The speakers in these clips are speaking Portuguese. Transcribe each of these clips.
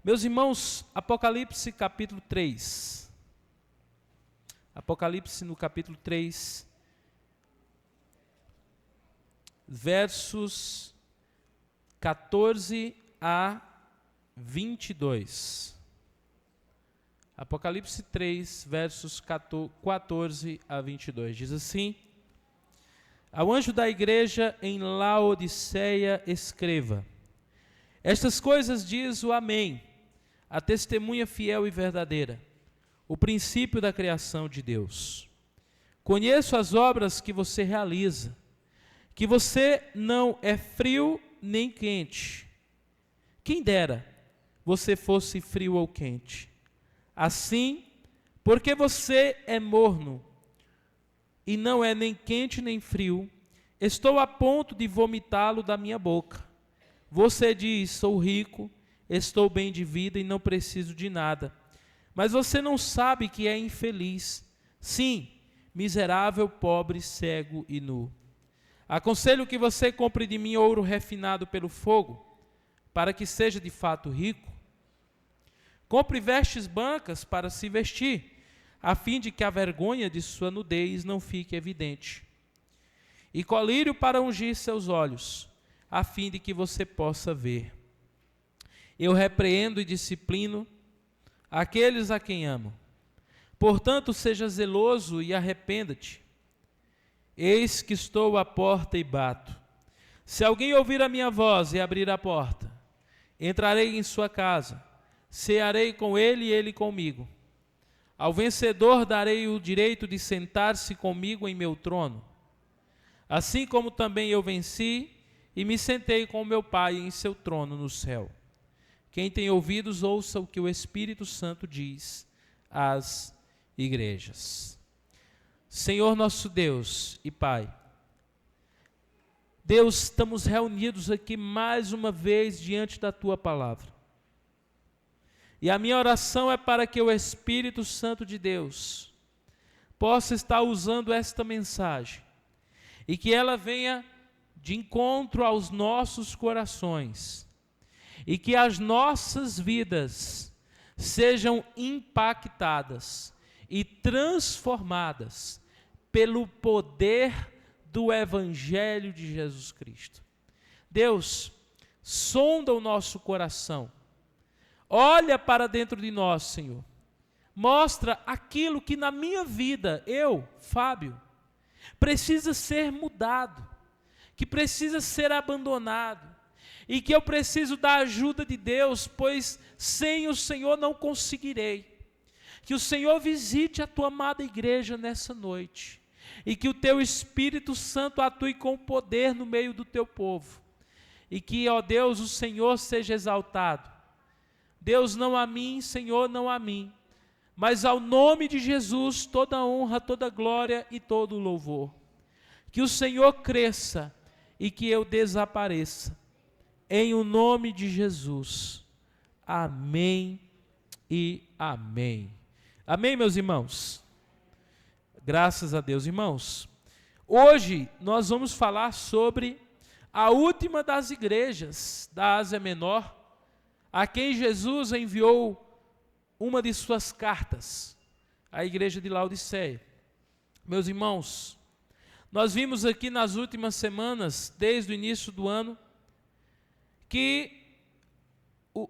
Meus irmãos, Apocalipse capítulo 3. Apocalipse no capítulo 3, versos 14 a 22. Apocalipse 3, versos 14 a 22. Diz assim: Ao anjo da igreja em Laodiceia escreva: Estas coisas diz o Amém, a testemunha fiel e verdadeira, o princípio da criação de Deus. Conheço as obras que você realiza, que você não é frio nem quente. Quem dera você fosse frio ou quente. Assim, porque você é morno e não é nem quente nem frio, estou a ponto de vomitá-lo da minha boca. Você diz: sou rico, estou bem de vida e não preciso de nada. Mas você não sabe que é infeliz. Sim, miserável, pobre, cego e nu. Aconselho que você compre de mim ouro refinado pelo fogo, para que seja de fato rico. Compre vestes brancas para se vestir, a fim de que a vergonha de sua nudez não fique evidente. E colírio para ungir seus olhos, a fim de que você possa ver. Eu repreendo e disciplino aqueles a quem amo. Portanto, seja zeloso e arrependa-te. Eis que estou à porta e bato. Se alguém ouvir a minha voz e abrir a porta, entrarei em sua casa, cearei com ele e ele comigo. Ao vencedor darei o direito de sentar-se comigo em meu trono, assim como também eu venci e me sentei com meu Pai em seu trono no céu. Quem tem ouvidos, ouça o que o Espírito Santo diz às igrejas. Senhor nosso Deus e Pai, Deus, estamos reunidos aqui mais uma vez diante da Tua palavra. E a minha oração é para que o Espírito Santo de Deus possa estar usando esta mensagem e que ela venha de encontro aos nossos corações e que as nossas vidas sejam impactadas e transformadas pelo poder do Evangelho de Jesus Cristo. Deus, sonda o nosso coração, olha para dentro de nós, Senhor, mostra aquilo que na minha vida, eu, Fábio, precisa ser mudado, que precisa ser abandonado, e que eu preciso da ajuda de Deus, pois sem o Senhor não conseguirei. Que o Senhor visite a tua amada igreja nessa noite, e que o teu Espírito Santo atue com poder no meio do teu povo, e que, ó Deus, o Senhor seja exaltado. Deus, não a mim, Senhor, não a mim, mas ao nome de Jesus, toda honra, toda glória e todo louvor. Que o Senhor cresça e que eu desapareça, em o nome de Jesus. Amém e amém. Amém, meus irmãos? Graças a Deus, irmãos. Hoje nós vamos falar sobre a última das igrejas da Ásia Menor, a quem Jesus enviou uma de suas cartas, a igreja de Laodiceia. Meus irmãos, nós vimos aqui nas últimas semanas, desde o início do ano, que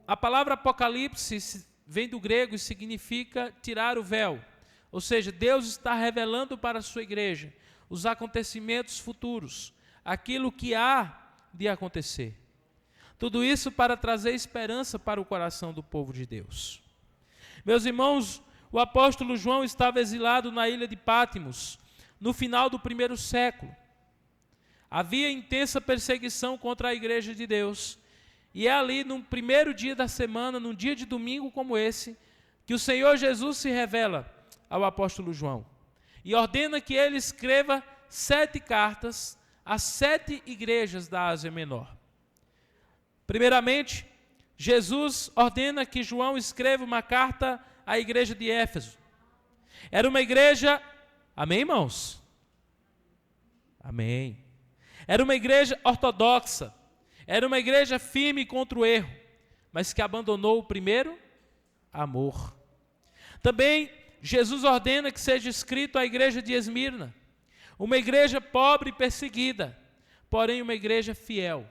a palavra Apocalipse vem do grego e significa tirar o véu. Ou seja, Deus está revelando para a sua igreja os acontecimentos futuros, aquilo que há de acontecer. Tudo isso para trazer esperança para o coração do povo de Deus. Meus irmãos, o apóstolo João estava exilado na ilha de Pátimos, no final do 1º século. Havia intensa perseguição contra a igreja de Deus. E é ali, no primeiro dia da semana, num dia de domingo como esse, que o Senhor Jesus se revela ao apóstolo João. E ordena que ele escreva 7 cartas às 7 igrejas da Ásia Menor. Primeiramente, Jesus ordena que João escreva uma carta à igreja de Éfeso. Era uma igreja, amém, irmãos? Amém. Era uma igreja ortodoxa, era uma igreja firme contra o erro, mas que abandonou o primeiro amor. Também Jesus ordena que seja escrito à igreja de Esmirna, uma igreja pobre e perseguida, porém uma igreja fiel,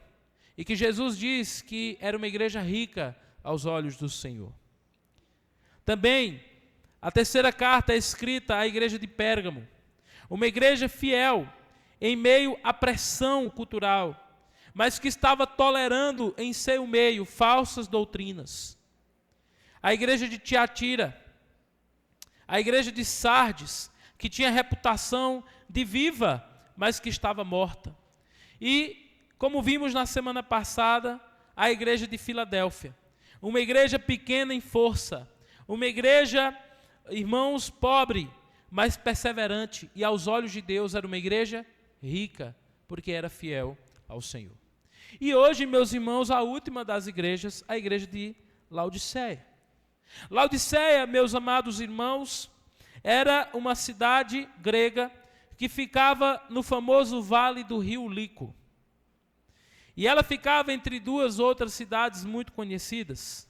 e que Jesus diz que era uma igreja rica aos olhos do Senhor. Também a terceira carta é escrita à igreja de Pérgamo, uma igreja fiel em meio à pressão cultural, mas que estava tolerando em seu meio falsas doutrinas. A igreja de Tiatira, a igreja de Sardes, que tinha reputação de viva, mas que estava morta. E, como vimos na semana passada, a igreja de Filadélfia, uma igreja pequena em força, uma igreja, irmãos, pobre, mas perseverante, e aos olhos de Deus era uma igreja rica, porque era fiel ao Senhor. E hoje, meus irmãos, a última das igrejas, a igreja de Laodiceia. Laodiceia, meus amados irmãos, era uma cidade grega que ficava no famoso vale do rio Lico. E ela ficava entre duas outras cidades muito conhecidas.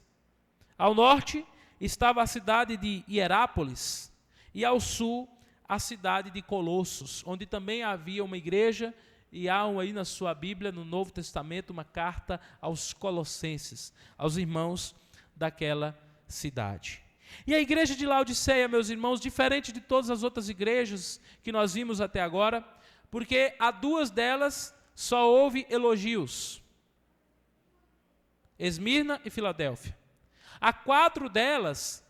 Ao norte estava a cidade de Hierápolis e ao sul a cidade de Colossos, onde também havia uma igreja, e há aí na sua Bíblia, no Novo Testamento, uma carta aos Colossenses, aos irmãos daquela cidade. E a igreja de Laodiceia, meus irmãos, diferente de todas as outras igrejas que nós vimos até agora, porque a duas delas só houve elogios, Esmirna e Filadélfia. A quatro delas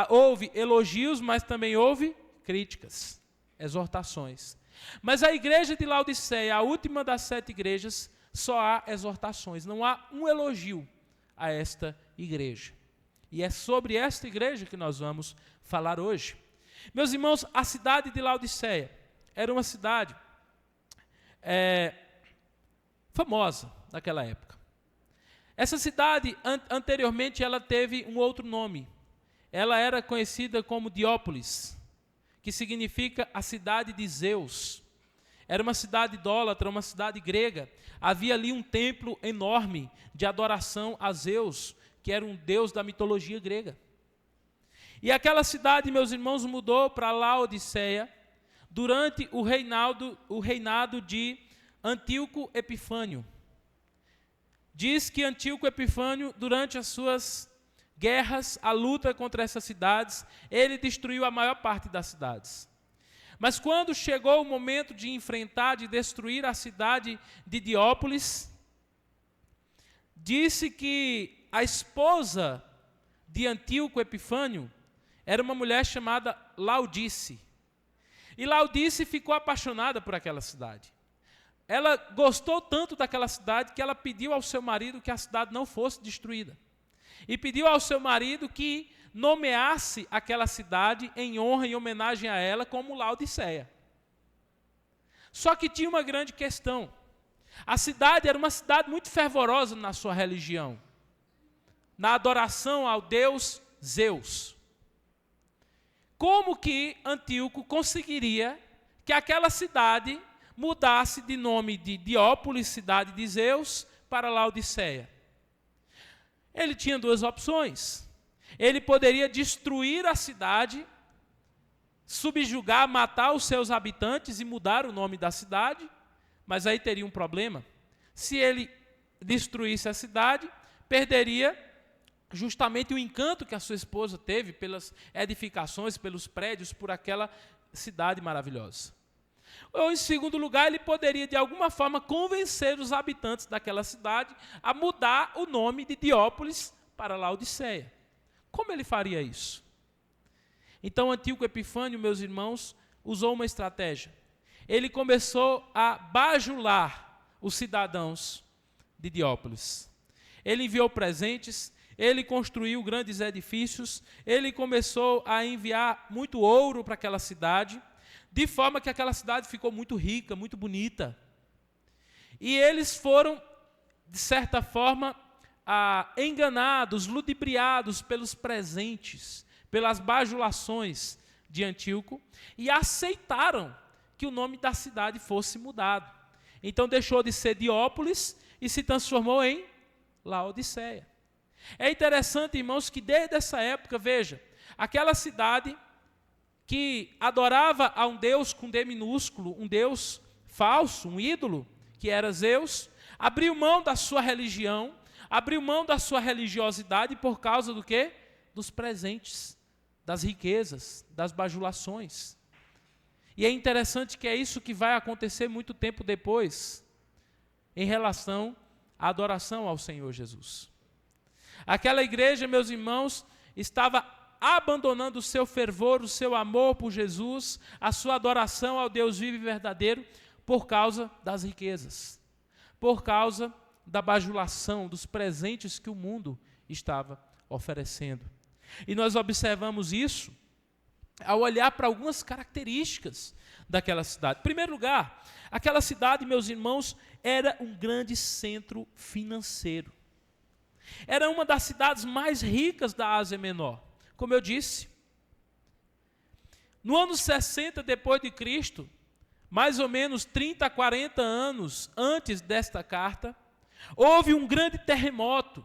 houve elogios, mas também houve críticas, exortações. Mas a igreja de Laodiceia, a última das 7 igrejas, só há exortações, não há um elogio a esta igreja. E é sobre esta igreja que nós vamos falar hoje. Meus irmãos, a cidade de Laodiceia era uma cidade famosa naquela época. Essa cidade, anteriormente, ela teve um outro nome. Ela era conhecida como Diópolis, que significa a cidade de Zeus. Era uma cidade idólatra, uma cidade grega. Havia ali um templo enorme de adoração a Zeus, que era um deus da mitologia grega. E aquela cidade, meus irmãos, mudou para Laodiceia durante o reinado de Antíoco Epifânio. Diz que Antíoco Epifânio, durante as suas guerras, a luta contra essas cidades, ele destruiu a maior parte das cidades. Mas quando chegou o momento de enfrentar, de destruir a cidade de Diópolis, disse que a esposa de Antíoco Epifânio era uma mulher chamada Laodice. E Laodice ficou apaixonada por aquela cidade. Ela gostou tanto daquela cidade que ela pediu ao seu marido que a cidade não fosse destruída. E pediu ao seu marido que nomeasse aquela cidade em honra e homenagem a ela como Laodiceia. Só que tinha uma grande questão. A cidade era uma cidade muito fervorosa na sua religião, na adoração ao deus Zeus. Como que Antíoco conseguiria que aquela cidade mudasse de nome de Diópolis, cidade de Zeus, para Laodiceia? Ele tinha duas opções. Ele poderia destruir a cidade, subjugar, matar os seus habitantes e mudar o nome da cidade, mas aí teria um problema. Se ele destruísse a cidade, perderia justamente o encanto que a sua esposa teve pelas edificações, pelos prédios, por aquela cidade maravilhosa. Ou, em segundo lugar, ele poderia, de alguma forma, convencer os habitantes daquela cidade a mudar o nome de Diópolis para Laodiceia. Como ele faria isso? Então, Antíoco Epifânio, meus irmãos, usou uma estratégia. Ele começou a bajular os cidadãos de Diópolis. Ele enviou presentes, ele construiu grandes edifícios, ele começou a enviar muito ouro para aquela cidade, de forma que aquela cidade ficou muito rica, muito bonita. E eles foram, de certa forma, enganados, ludibriados pelos presentes, pelas bajulações de Antíoco, e aceitaram que o nome da cidade fosse mudado. Então deixou de ser Diópolis e se transformou em Laodiceia. É interessante, irmãos, que desde essa época, veja, aquela cidade que adorava a um Deus com D minúsculo, um Deus falso, um ídolo, que era Zeus, abriu mão da sua religião, abriu mão da sua religiosidade por causa do quê? Dos presentes, das riquezas, das bajulações. E é interessante que é isso que vai acontecer muito tempo depois, em relação à adoração ao Senhor Jesus. Aquela igreja, meus irmãos, estava abandonando o seu fervor, o seu amor por Jesus, a sua adoração ao Deus vivo e verdadeiro, por causa das riquezas, por causa da bajulação, dos presentes que o mundo estava oferecendo. E nós observamos isso ao olhar para algumas características daquela cidade. Em primeiro lugar, aquela cidade, meus irmãos, era um grande centro financeiro. Era uma das cidades mais ricas da Ásia Menor. Como eu disse, no ano 60 depois de Cristo, mais ou menos 30 a 40 anos antes desta carta, houve um grande terremoto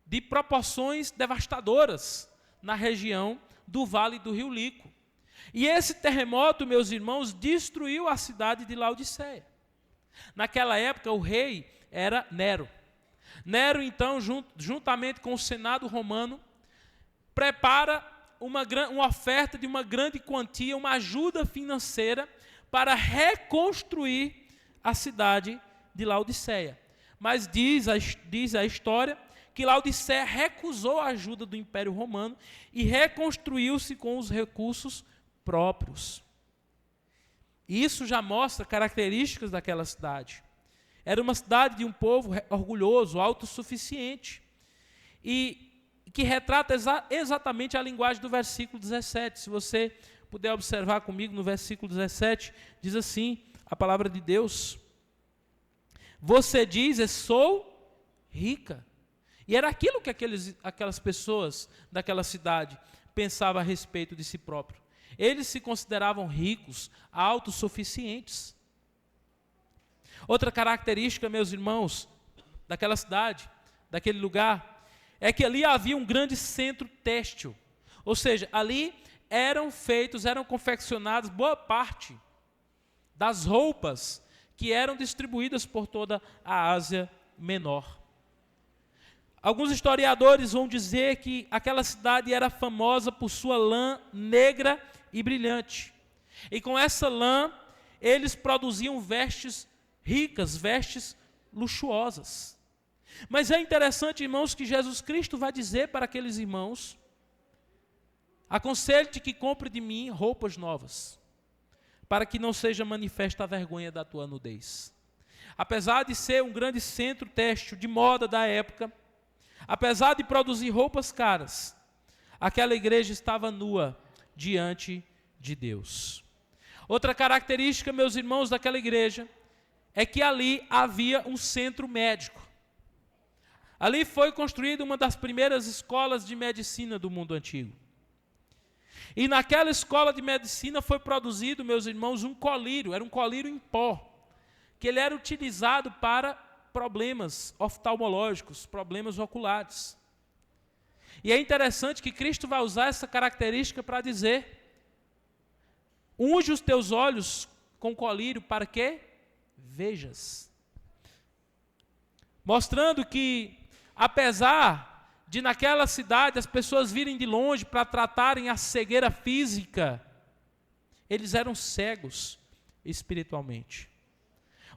de proporções devastadoras na região do Vale do Rio Lico. E esse terremoto, meus irmãos, destruiu a cidade de Laodiceia. Naquela época, o rei era Nero. Nero, então, juntamente com o Senado romano, prepara uma oferta de uma grande quantia, uma ajuda financeira para reconstruir a cidade de Laodiceia. Mas diz a história que Laodiceia recusou a ajuda do Império Romano e reconstruiu-se com os recursos próprios. Isso já mostra características daquela cidade. Era uma cidade de um povo orgulhoso, autossuficiente, e que retrata exatamente a linguagem do versículo 17. Se você puder observar comigo no versículo 17, diz assim, a palavra de Deus: você diz, eu sou rica. E era aquilo que aquelas pessoas daquela cidade pensavam a respeito de si próprio. Eles se consideravam ricos, autossuficientes. Outra característica, meus irmãos, daquela cidade, daquele lugar, é que ali havia um grande centro têxtil. Ou seja, ali eram confeccionadas boa parte das roupas que eram distribuídas por toda a Ásia Menor. Alguns historiadores vão dizer que aquela cidade era famosa por sua lã negra e brilhante. E com essa lã, eles produziam vestes ricas, vestes luxuosas. Mas é interessante, irmãos, que Jesus Cristo vai dizer para aqueles irmãos: aconselho-te que compre de mim roupas novas, para que não seja manifesta a vergonha da tua nudez. Apesar de ser um grande centro têxtil de moda da época, apesar de produzir roupas caras, aquela igreja estava nua diante de Deus. Outra característica, meus irmãos, daquela igreja é que ali havia um centro médico. Ali foi construída uma das primeiras escolas de medicina do mundo antigo. E naquela escola de medicina foi produzido, meus irmãos, um colírio, era um colírio em pó, que ele era utilizado para problemas oftalmológicos, problemas oculares. E é interessante que Cristo vai usar essa característica para dizer: unge os teus olhos com colírio para que vejas. Mostrando que, apesar de naquela cidade as pessoas virem de longe para tratarem a cegueira física, eles eram cegos espiritualmente.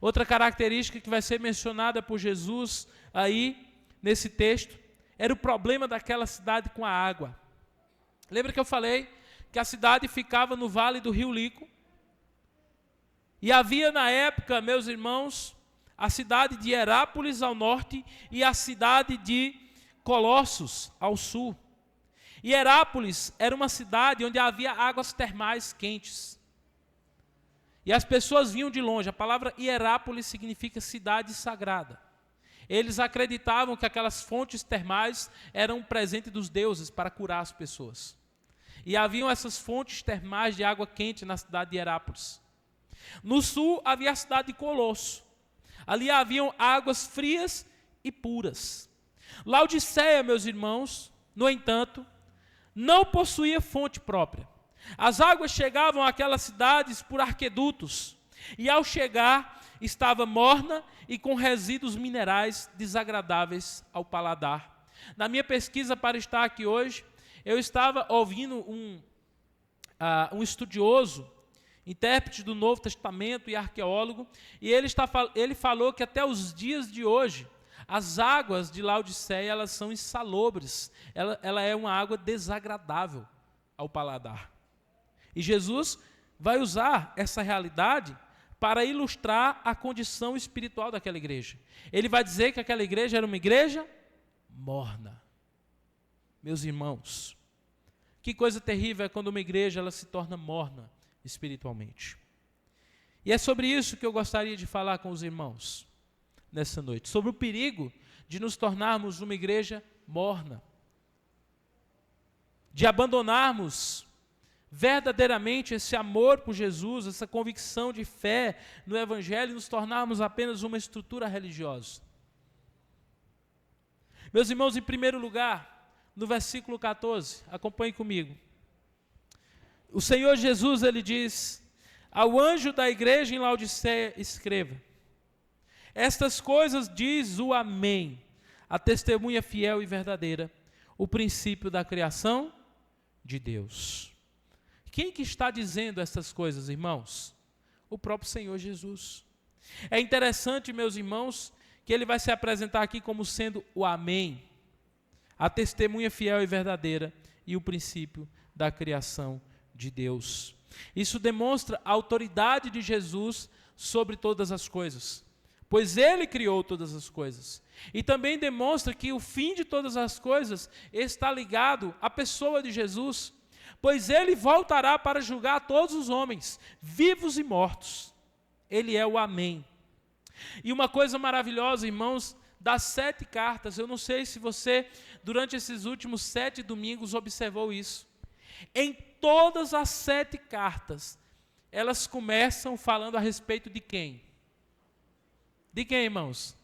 Outra característica que vai ser mencionada por Jesus aí nesse texto era o problema daquela cidade com a água. Lembra que eu falei que a cidade ficava no Vale do Rio Lico? E havia na época, meus irmãos, a cidade de Herápolis ao norte e a cidade de Colossos ao sul. E Herápolis era uma cidade onde havia águas termais quentes. E as pessoas vinham de longe. A palavra Hierápolis significa cidade sagrada. Eles acreditavam que aquelas fontes termais eram um presente dos deuses para curar as pessoas. E haviam essas fontes termais de água quente na cidade de Herápolis. No sul havia a cidade de Colosso. Ali haviam águas frias e puras. Laodiceia, meus irmãos, no entanto, não possuía fonte própria. As águas chegavam àquelas cidades por arquedutos, e ao chegar estava morna e com resíduos minerais desagradáveis ao paladar. Na minha pesquisa para estar aqui hoje, eu estava ouvindo um estudioso, intérprete do Novo Testamento e arqueólogo, e ele falou que até os dias de hoje, as águas de Laodiceia, elas são insalubres, ela é uma água desagradável ao paladar. E Jesus vai usar essa realidade para ilustrar a condição espiritual daquela igreja. Ele vai dizer que aquela igreja era uma igreja morna. Meus irmãos, que coisa terrível é quando uma igreja ela se torna morna espiritualmente. E é sobre isso que eu gostaria de falar com os irmãos nessa noite, sobre o perigo de nos tornarmos uma igreja morna, de abandonarmos verdadeiramente esse amor por Jesus, essa convicção de fé no Evangelho, e nos tornarmos apenas uma estrutura religiosa. Meus irmãos, em primeiro lugar, no versículo 14, acompanhe comigo. O Senhor Jesus, ele diz: ao anjo da igreja em Laodiceia, escreva: estas coisas diz o Amém, a testemunha fiel e verdadeira, o princípio da criação de Deus. Quem que está dizendo essas coisas, irmãos? O próprio Senhor Jesus. É interessante, meus irmãos, que ele vai se apresentar aqui como sendo o Amém, a testemunha fiel e verdadeira e o princípio da criação de Deus. Isso demonstra a autoridade de Jesus sobre todas as coisas, pois ele criou todas as coisas. E também demonstra que o fim de todas as coisas está ligado à pessoa de Jesus, pois ele voltará para julgar todos os homens, vivos e mortos. Ele é o Amém. E uma coisa maravilhosa, irmãos, das 7 cartas, eu não sei se você, durante esses últimos 7 domingos, observou isso. Em todas as 7 cartas, elas começam falando a respeito de quem? De quem, irmãos?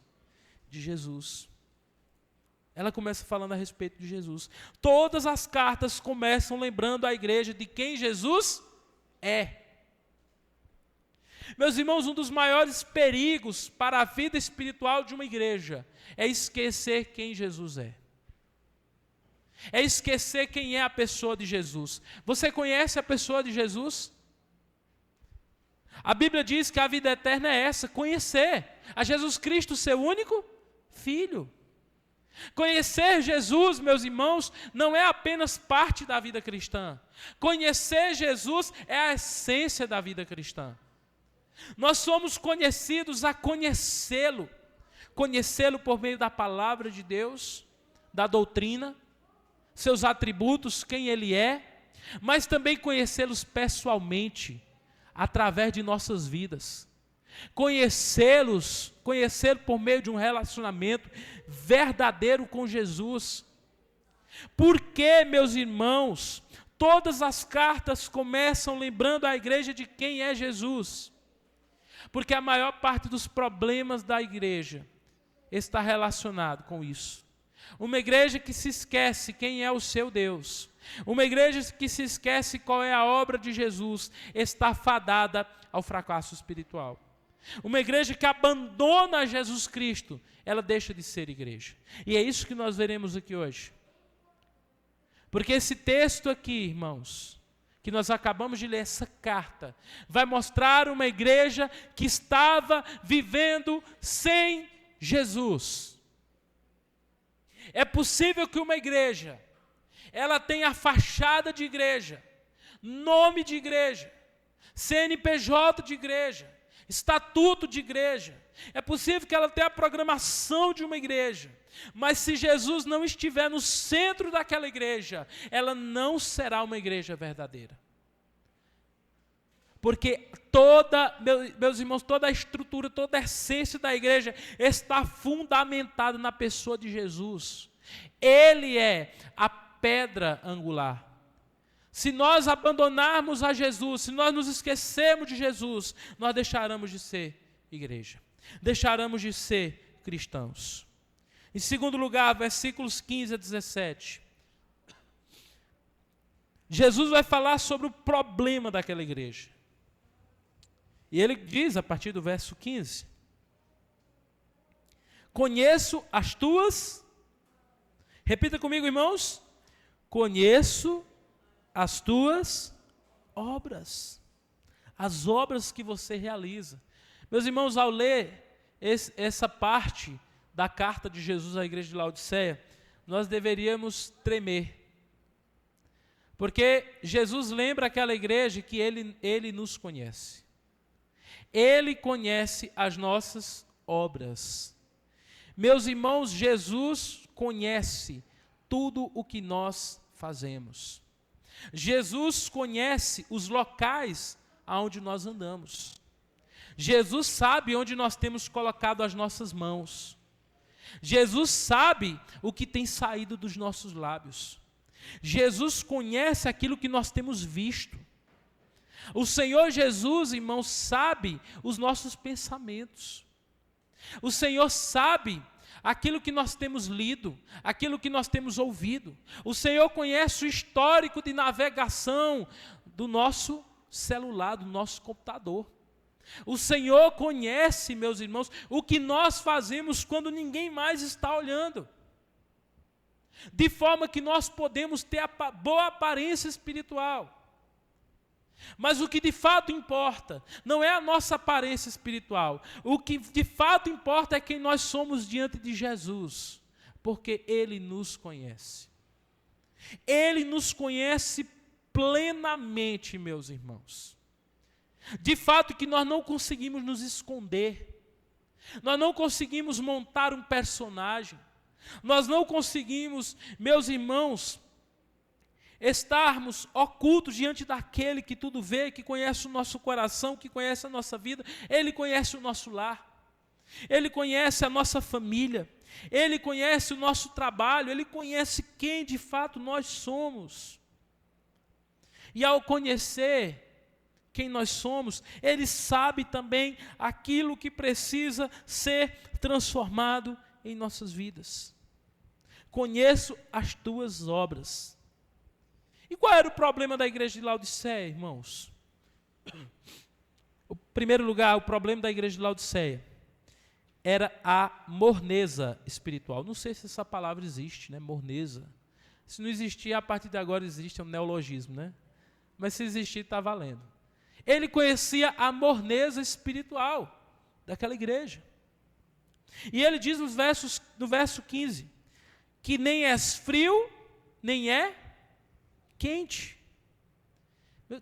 De Jesus. Ela começa falando a respeito de Jesus. Todas as cartas começam lembrando a igreja de quem Jesus é. Meus irmãos, um dos maiores perigos para a vida espiritual de uma igreja é esquecer quem Jesus é. É esquecer quem é a pessoa de Jesus. Você conhece a pessoa de Jesus? A Bíblia diz que a vida eterna é essa, conhecer a Jesus Cristo, seu único Filho. Conhecer Jesus, meus irmãos, não é apenas parte da vida cristã. Conhecer Jesus é a essência da vida cristã. Nós somos conhecidos a conhecê-lo. Conhecê-lo por meio da palavra de Deus, da doutrina, seus atributos, quem Ele é, mas também conhecê-los pessoalmente, através de nossas vidas. Conhecer por meio de um relacionamento verdadeiro com Jesus. Porque, meus irmãos, todas as cartas começam lembrando a igreja de quem é Jesus. Porque a maior parte dos problemas da igreja está relacionado com isso. Uma igreja que se esquece quem é o seu Deus, uma igreja que se esquece qual é a obra de Jesus, está fadada ao fracasso espiritual. Uma igreja que abandona Jesus Cristo, ela deixa de ser igreja. E é isso que nós veremos aqui hoje. Porque esse texto aqui, irmãos, que nós acabamos de ler, essa carta, vai mostrar uma igreja que estava vivendo sem Jesus. É possível que uma igreja, ela tenha fachada de igreja, nome de igreja, CNPJ de igreja, estatuto de igreja. É possível que ela tenha a programação de uma igreja, mas se Jesus não estiver no centro daquela igreja, ela não será uma igreja verdadeira. Porque meus irmãos, toda a estrutura, toda a essência da igreja está fundamentada na pessoa de Jesus. Ele é a pedra angular. Se nós abandonarmos a Jesus, se nós nos esquecermos de Jesus, nós deixaremos de ser igreja. Deixaremos de ser cristãos. Em segundo lugar, versículos 15 a 17. Jesus vai falar sobre o problema daquela igreja. E ele diz, a partir do verso 15: conheço as tuas... Repita comigo, irmãos. Conheço as tuas obras. As obras que você realiza. Meus irmãos, ao ler essa parte da carta de Jesus à igreja de Laodiceia, nós deveríamos tremer. Porque Jesus lembra aquela igreja que ele nos conhece. Ele conhece as nossas obras. Meus irmãos, Jesus conhece tudo o que nós fazemos. Jesus conhece os locais aonde nós andamos. Jesus sabe onde nós temos colocado as nossas mãos. Jesus sabe o que tem saído dos nossos lábios. Jesus conhece aquilo que nós temos visto. O Senhor Jesus, irmãos, sabe os nossos pensamentos. O Senhor sabe aquilo que nós temos lido, aquilo que nós temos ouvido. O Senhor conhece o histórico de navegação do nosso celular, do nosso computador. O Senhor conhece, meus irmãos, o que nós fazemos quando ninguém mais está olhando. De forma que nós podemos ter a boa aparência espiritual. Mas o que de fato importa não é a nossa aparência espiritual. O que de fato importa é quem nós somos diante de Jesus. Porque Ele nos conhece. Ele nos conhece plenamente, meus irmãos. De fato que nós não conseguimos nos esconder. Nós não conseguimos montar um personagem. Nós não conseguimos, meus irmãos, estarmos ocultos diante daquele que tudo vê, que conhece o nosso coração, que conhece a nossa vida. Ele conhece o nosso lar. Ele conhece a nossa família. Ele conhece o nosso trabalho. Ele conhece quem de fato nós somos. E ao conhecer quem nós somos, Ele sabe também aquilo que precisa ser transformado em nossas vidas. Conheço as tuas obras. E qual era o problema da igreja de Laodiceia, irmãos? Em primeiro lugar, o problema da igreja de Laodiceia era a morneza espiritual. Não sei se essa palavra existe, né? Morneza. Se não existir, a partir de agora existe um neologismo, né? Mas se existir, está valendo. Ele conhecia a morneza espiritual daquela igreja. E ele diz no verso 15, que nem és frio, nem é quente.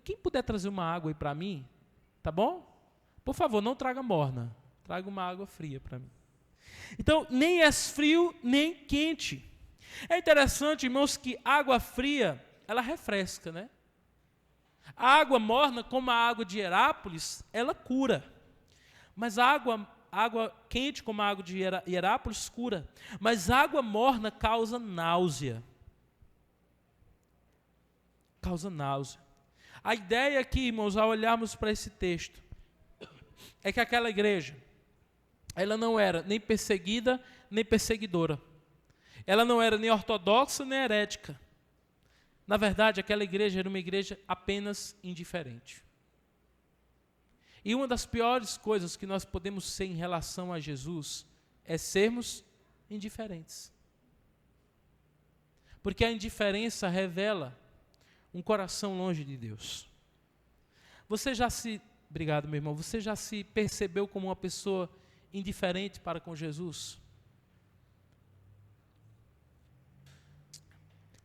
Quem puder trazer uma água aí para mim, tá bom? Por favor, não traga morna, traga uma água fria para mim. Então, nem és frio, nem quente. É interessante, irmãos, que água fria, ela refresca, né? A água morna, como a água de Hierápolis, ela cura. Mas a água quente, como a água de Hierápolis, cura. Mas água morna causa náusea. Causa náusea. A ideia aqui, irmãos, ao olharmos para esse texto, é que aquela igreja, ela não era nem perseguida, nem perseguidora. Ela não era nem ortodoxa, nem herética. Na verdade, aquela igreja era uma igreja apenas indiferente. E uma das piores coisas que nós podemos ser em relação a Jesus é sermos indiferentes. Porque a indiferença revela um coração longe de Deus. Obrigado, meu irmão, você já se percebeu como uma pessoa indiferente para com Jesus?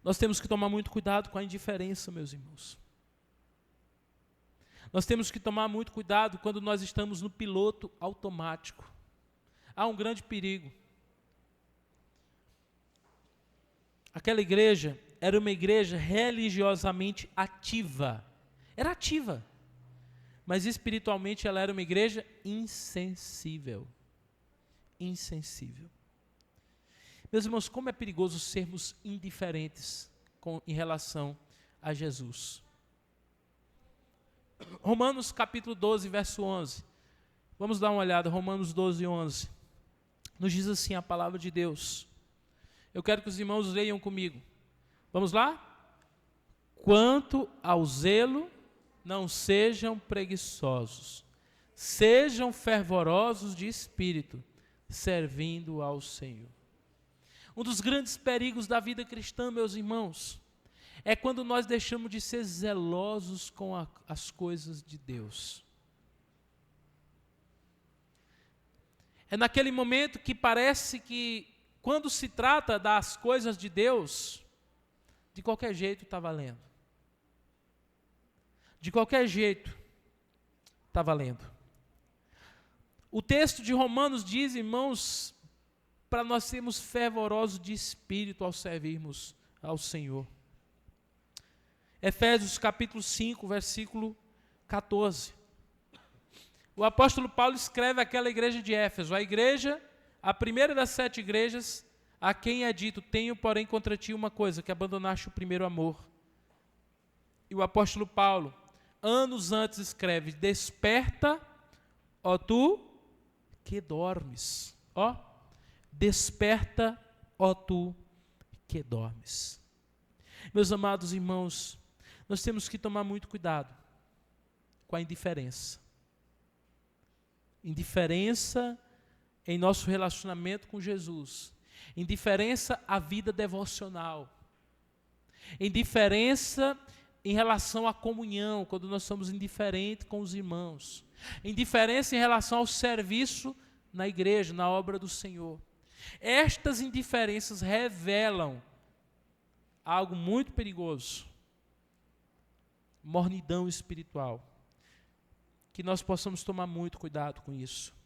Nós temos que tomar muito cuidado com a indiferença, meus irmãos. Nós temos que tomar muito cuidado quando nós estamos no piloto automático. Há um grande perigo. Aquela igreja era uma igreja religiosamente ativa. Era ativa. Mas espiritualmente ela era uma igreja insensível. Insensível. Meus irmãos, como é perigoso sermos indiferentes em relação a Jesus. Romanos capítulo 12, verso 11. Vamos dar uma olhada, Romanos 12, 11. Nos diz assim a palavra de Deus. Eu quero que os irmãos leiam comigo. Vamos lá? Quanto ao zelo, não sejam preguiçosos, sejam fervorosos de espírito, servindo ao Senhor. Um dos grandes perigos da vida cristã, meus irmãos, é quando nós deixamos de ser zelosos com as coisas de Deus. É naquele momento que parece que, quando se trata das coisas de Deus, de qualquer jeito está valendo. De qualquer jeito está valendo. O texto de Romanos diz, irmãos, para nós sermos fervorosos de espírito ao servirmos ao Senhor. Efésios capítulo 5, versículo 14. O apóstolo Paulo escreve àquela igreja de Éfeso, a primeira das 7 igrejas, a quem é dito: tenho, porém, contra ti uma coisa, que abandonaste o primeiro amor. E o apóstolo Paulo, anos antes, escreve: desperta, ó tu que dormes. Ó, desperta, ó tu que dormes. Meus amados irmãos, nós temos que tomar muito cuidado com a indiferença. Indiferença em nosso relacionamento com Jesus. Indiferença à vida devocional. Indiferença em relação à comunhão, quando nós somos indiferentes com os irmãos. Indiferença em relação ao serviço na igreja, na obra do Senhor. Estas indiferenças revelam algo muito perigoso. Mornidão espiritual. Que nós possamos tomar muito cuidado com isso.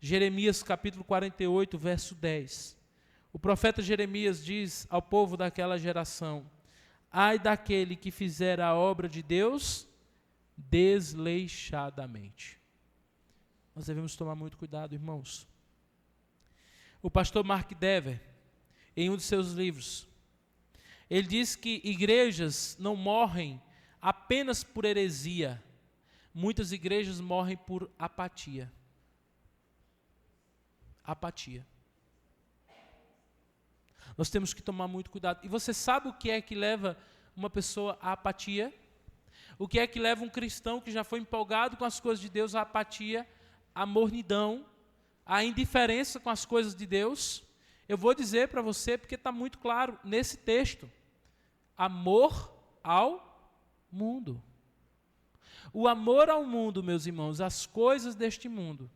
Jeremias capítulo 48, verso 10. O profeta Jeremias diz ao povo daquela geração: ai daquele que fizer a obra de Deus desleixadamente. Nós devemos tomar muito cuidado, irmãos. O pastor Mark Dever, em um de seus livros, ele diz que igrejas não morrem apenas por heresia. Muitas igrejas morrem por apatia. Apatia. Nós temos que tomar muito cuidado. E você sabe o que é que leva uma pessoa à apatia? O que é que leva um cristão que já foi empolgado com as coisas de Deus à apatia, à mornidão, à indiferença com as coisas de Deus? Eu vou dizer para você, porque está muito claro nesse texto. Amor ao mundo. O amor ao mundo, meus irmãos, as coisas deste mundo,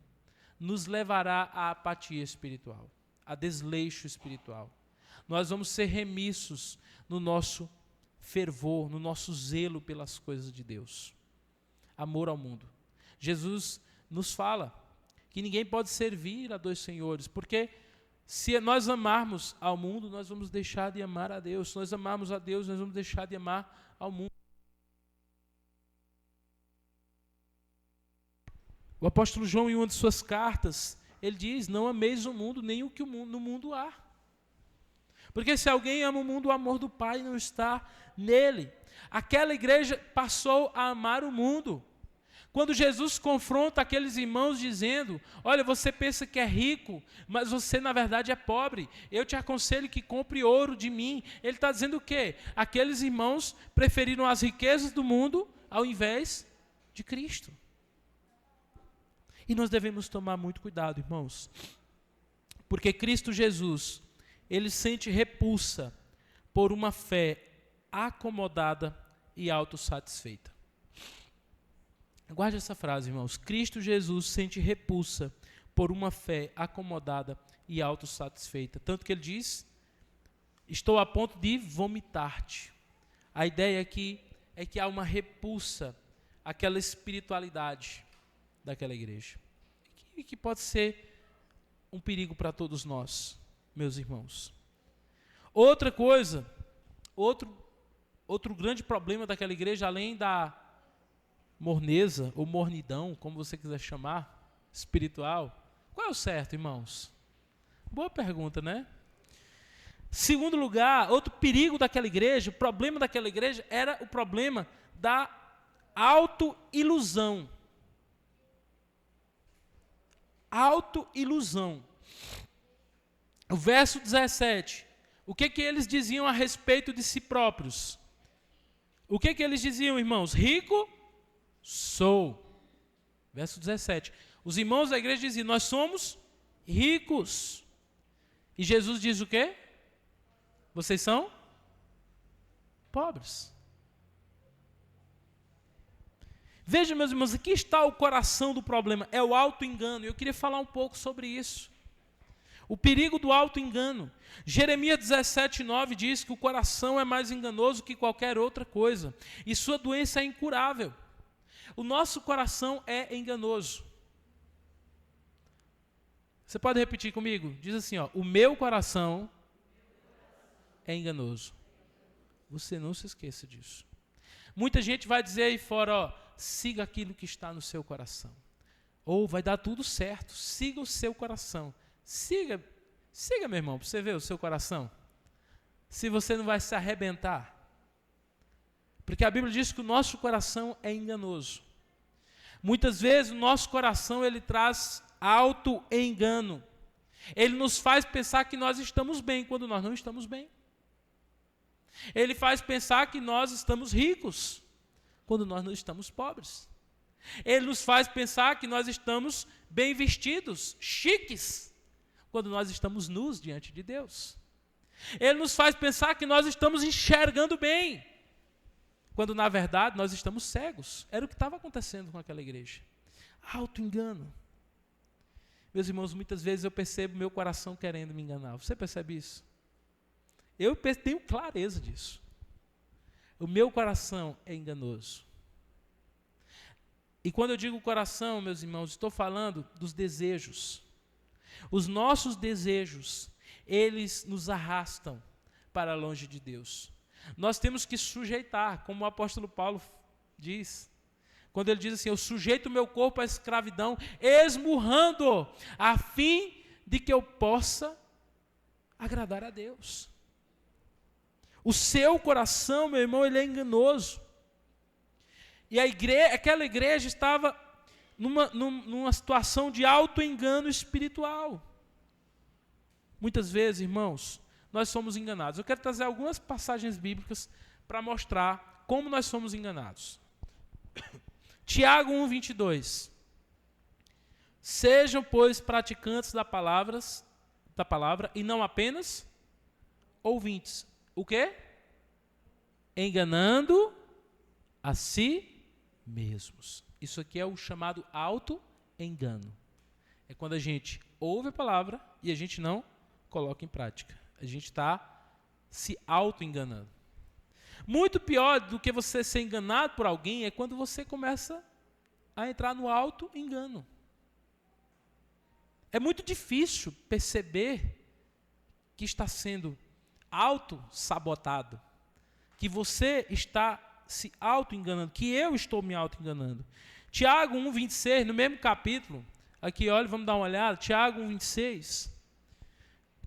nos levará à apatia espiritual, a desleixo espiritual. Nós vamos ser remissos no nosso fervor, no nosso zelo pelas coisas de Deus. Amor ao mundo. Jesus nos fala que ninguém pode servir a 2 senhores, porque se nós amarmos ao mundo, nós vamos deixar de amar a Deus. Se nós amarmos a Deus, nós vamos deixar de amar ao mundo. O apóstolo João, em uma de suas cartas, ele diz: não ameis o mundo, nem o que no mundo há. Porque se alguém ama o mundo, o amor do Pai não está nele. Aquela igreja passou a amar o mundo. Quando Jesus confronta aqueles irmãos dizendo: olha, você pensa que é rico, mas você na verdade é pobre. Eu te aconselho que compre ouro de mim. Ele está dizendo o quê? Aqueles irmãos preferiram as riquezas do mundo ao invés de Cristo. E nós devemos tomar muito cuidado, irmãos. Porque Cristo Jesus, ele sente repulsa por uma fé acomodada e autossatisfeita. Guarde essa frase, irmãos. Cristo Jesus sente repulsa por uma fé acomodada e autossatisfeita. Tanto que ele diz: estou a ponto de vomitar-te. A ideia aqui é que há uma repulsa àquela espiritualidade daquela igreja. E que pode ser um perigo para todos nós, meus irmãos. Outra coisa, outro grande problema daquela igreja, além da morneza ou mornidão, como você quiser chamar, espiritual. Qual é o certo, irmãos? Boa pergunta, né? Segundo lugar, outro perigo daquela igreja, o problema daquela igreja era o problema da autoilusão. Autoilusão. O verso 17. O que eles diziam a respeito de si próprios? O que eles diziam, irmãos? Rico sou. Verso 17. Os irmãos da igreja diziam, nós somos ricos. E Jesus diz o quê? Vocês são pobres. Veja, meus irmãos, aqui está o coração do problema, é o auto-engano. Eu queria falar um pouco sobre isso. O perigo do auto-engano. Jeremias 17:9 diz que o coração é mais enganoso que qualquer outra coisa, e sua doença é incurável. O nosso coração é enganoso. Você pode repetir comigo? Diz assim, ó, o meu coração é enganoso. Você não se esqueça disso. Muita gente vai dizer aí fora, ó, siga aquilo que está no seu coração. Ou vai dar tudo certo, siga o seu coração. Siga, meu irmão, para você ver o seu coração. Se você não vai se arrebentar. Porque a Bíblia diz que o nosso coração é enganoso. Muitas vezes o nosso coração ele traz auto-engano. Ele nos faz pensar que nós estamos bem quando nós não estamos bem. Ele faz pensar que nós estamos ricos quando nós não estamos pobres. Ele nos faz pensar que nós estamos bem vestidos, chiques, quando nós estamos nus diante de Deus. Ele nos faz pensar que nós estamos enxergando bem, quando na verdade nós estamos cegos. Era o que estava acontecendo com aquela igreja. Auto-engano. Meus irmãos, muitas vezes eu percebo meu coração querendo me enganar. Você percebe isso? Eu tenho clareza disso. O meu coração é enganoso. E quando eu digo coração, meus irmãos, estou falando dos desejos. Os nossos desejos, eles nos arrastam para longe de Deus. Nós temos que sujeitar, como o apóstolo Paulo diz. Quando ele diz assim, eu sujeito o meu corpo à escravidão, esmurrando-o, a fim de que eu possa agradar a Deus. O seu coração, meu irmão, ele é enganoso. E aquela igreja estava numa situação de auto-engano espiritual. Muitas vezes, irmãos, nós somos enganados. Eu quero trazer algumas passagens bíblicas para mostrar como nós somos enganados. Tiago 1:22. Sejam, pois, praticantes da palavra e não apenas ouvintes. O quê? Enganando a si mesmos. Isso aqui é o chamado auto-engano. É quando a gente ouve a palavra e a gente não coloca em prática. A gente está se auto-enganando. Muito pior do que você ser enganado por alguém é quando você começa a entrar no auto-engano. É muito difícil perceber que está sendo auto-sabotado, que você está se auto-enganando, que eu estou me auto-enganando. Tiago 1:26, no mesmo capítulo, aqui olha, vamos dar uma olhada, Tiago 1:26.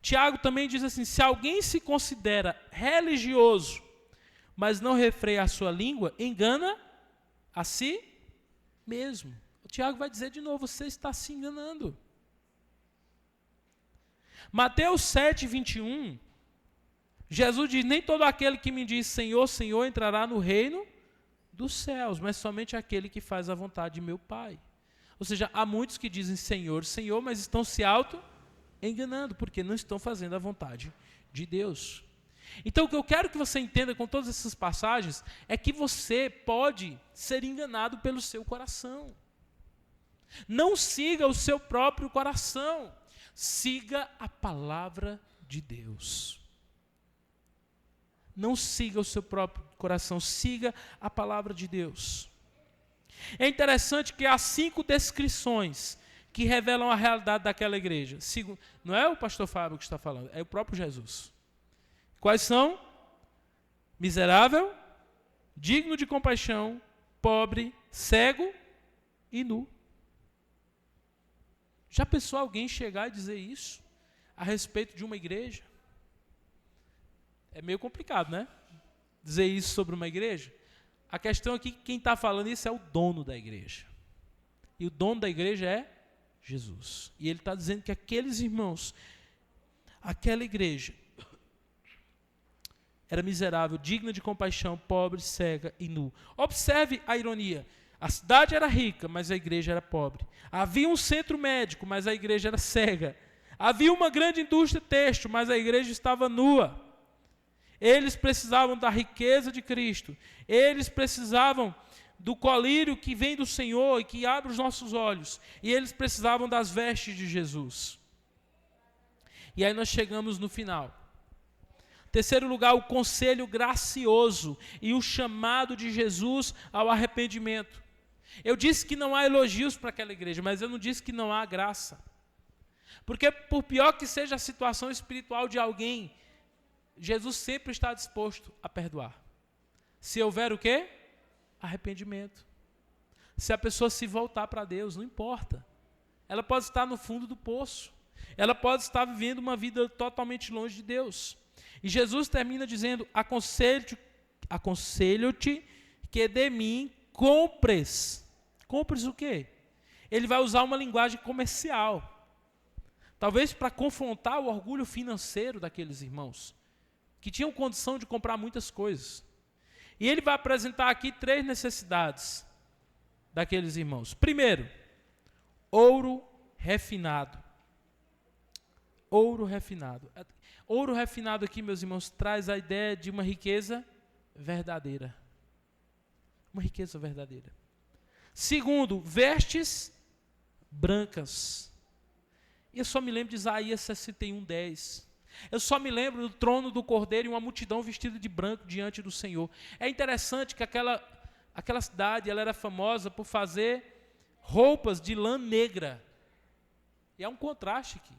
Tiago também diz assim, se alguém se considera religioso, mas não refreia a sua língua, engana a si mesmo. O Tiago vai dizer de novo, você está se enganando. Mateus 7:21, Jesus diz, nem todo aquele que me diz Senhor, Senhor, entrará no reino dos céus, mas somente aquele que faz a vontade de meu Pai. Ou seja, há muitos que dizem Senhor, Senhor, mas estão se auto-enganando, porque não estão fazendo a vontade de Deus. Então, o que eu quero que você entenda com todas essas passagens é que você pode ser enganado pelo seu coração. Não siga o seu próprio coração, siga a palavra de Deus. Não siga o seu próprio coração, siga a palavra de Deus. É interessante que há 5 descrições que revelam a realidade daquela igreja. Não é o pastor Fábio que está falando, é o próprio Jesus. Quais são? Miserável, digno de compaixão, pobre, cego e nu. Já pensou alguém chegar e dizer isso a respeito de uma igreja? É meio complicado, né? Dizer isso sobre uma igreja. A questão aqui, quem está falando isso é o dono da igreja. E o dono da igreja é Jesus. E ele está dizendo que aqueles irmãos, Aquela igreja era miserável, digna de compaixão, pobre, cega e nu. Observe a ironia. A cidade era rica, mas a igreja era pobre. Havia um centro médico, mas a igreja era cega. Havia uma grande indústria têxtil, mas a igreja estava nua. Eles precisavam da riqueza de Cristo. Eles precisavam do colírio que vem do Senhor e que abre os nossos olhos. E eles precisavam das vestes de Jesus. E aí nós chegamos no final. Terceiro lugar, o conselho gracioso e o chamado de Jesus ao arrependimento. Eu disse que não há elogios para aquela igreja, mas eu não disse que não há graça. Porque por pior que seja a situação espiritual de alguém, Jesus sempre está disposto a perdoar. Se houver o quê? Arrependimento. Se a pessoa se voltar para Deus, não importa. Ela pode estar no fundo do poço. Ela pode estar vivendo uma vida totalmente longe de Deus. E Jesus termina dizendo: aconselho-te que de mim compres. Compres o quê? Ele vai usar uma linguagem comercial. Talvez para confrontar o orgulho financeiro daqueles irmãos, que tinham condição de comprar muitas coisas. E ele vai apresentar aqui 3 necessidades daqueles irmãos. Primeiro, ouro refinado. Ouro refinado. Ouro refinado aqui, meus irmãos, traz a ideia de uma riqueza verdadeira. Uma riqueza verdadeira. Segundo, vestes brancas. E eu só me lembro de Isaías 61:10. Eu só me lembro do trono do Cordeiro e uma multidão vestida de branco diante do Senhor. É interessante que aquela cidade ela era famosa por fazer roupas de lã negra. E há um contraste aqui.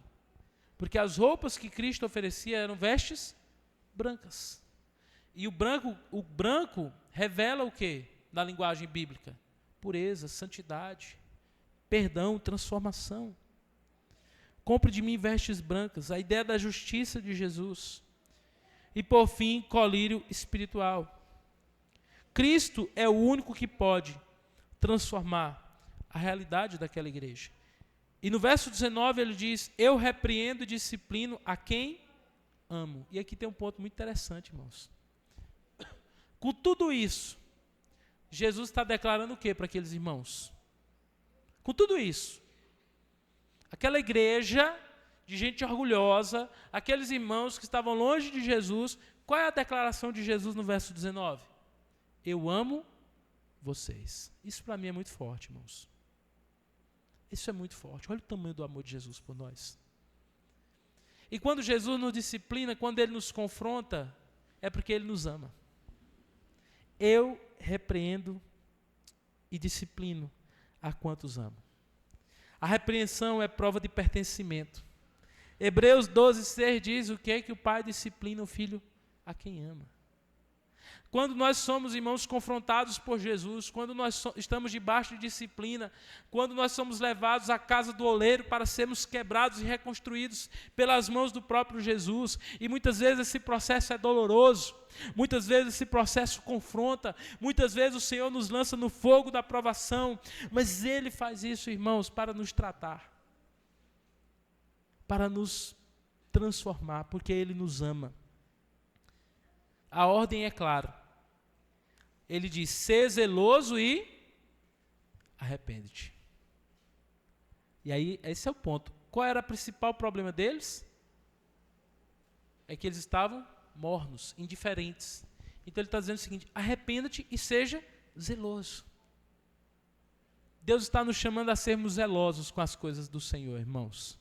Porque as roupas que Cristo oferecia eram vestes brancas. E o branco revela o quê? Na linguagem bíblica? Pureza, santidade, perdão, transformação. Compre de mim vestes brancas, a ideia da justiça de Jesus. E por fim, colírio espiritual. Cristo é o único que pode transformar a realidade daquela igreja. E no verso 19 ele diz: eu repreendo e disciplino a quem amo. E aqui tem um ponto muito interessante, irmãos. Com tudo isso, Jesus está declarando o que para aqueles irmãos? Com tudo isso, aquela igreja de gente orgulhosa, aqueles irmãos que estavam longe de Jesus, qual é a declaração de Jesus no verso 19? Eu amo vocês. Isso para mim é muito forte, irmãos. Isso é muito forte. Olha o tamanho do amor de Jesus por nós. E quando Jesus nos disciplina, quando Ele nos confronta, é porque Ele nos ama. Eu repreendo e disciplino a quantos amo. A repreensão é prova de pertencimento. Hebreus 12:6 diz o que é que o pai disciplina o filho a quem ama. Quando nós somos, irmãos, confrontados por Jesus, quando nós estamos debaixo de disciplina, quando nós somos levados à casa do oleiro para sermos quebrados e reconstruídos pelas mãos do próprio Jesus, e muitas vezes esse processo é doloroso, muitas vezes esse processo confronta, muitas vezes o Senhor nos lança no fogo da provação, mas Ele faz isso, irmãos, para nos tratar, para nos transformar, porque Ele nos ama. A ordem é clara. Ele diz: sê zeloso e arrepende-te. E aí, esse é o ponto. Qual era o principal problema deles? É que eles estavam mornos, indiferentes. Então ele está dizendo o seguinte: arrependa-te e seja zeloso. Deus está nos chamando a sermos zelosos com as coisas do Senhor, irmãos.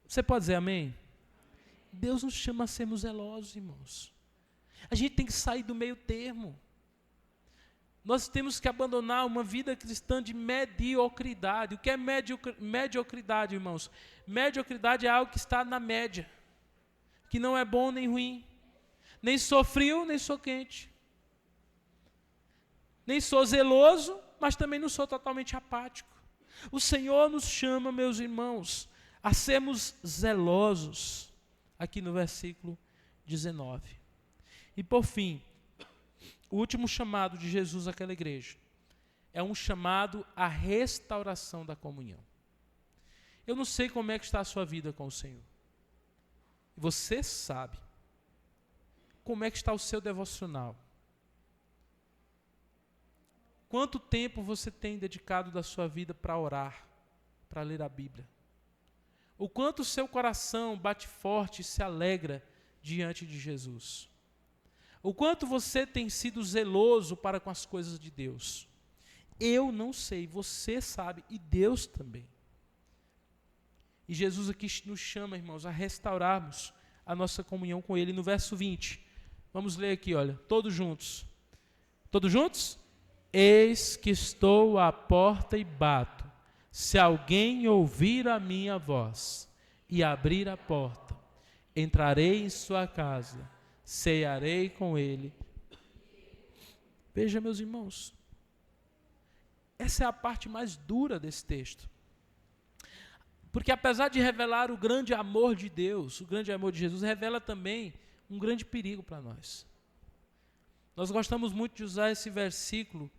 Você pode dizer amém? Deus nos chama a sermos zelosos, irmãos. A gente tem que sair do meio termo. Nós temos que abandonar uma vida cristã de mediocridade. O que é mediocridade, irmãos? Mediocridade é algo que está na média, que não é bom nem ruim, nem sou frio, nem sou quente, nem sou zeloso, mas também não sou totalmente apático. O Senhor nos chama, meus irmãos, a sermos zelosos, aqui no versículo 19. E por fim, o último chamado de Jesus àquela igreja é um chamado à restauração da comunhão. Eu não sei como é que está a sua vida com o Senhor. você sabe como é que está o seu devocional. Quanto tempo você tem dedicado da sua vida para orar, para ler a Bíblia? O quanto o seu coração bate forte e se alegra diante de Jesus? O quanto você tem sido zeloso para com as coisas de Deus? Eu não sei, você sabe e Deus também. E Jesus aqui nos chama, irmãos, a restaurarmos a nossa comunhão com Ele. No verso 20, vamos ler aqui, olha, todos juntos. Todos juntos? Eis que estou à porta e bato. Se alguém ouvir a minha voz e abrir a porta, entrarei em sua casa, cearei com ele. Veja, meus irmãos, essa é a parte mais dura desse texto. Porque apesar de revelar o grande amor de Deus, o grande amor de Jesus, revela também um grande perigo para nós. Nós gostamos muito de usar esse versículo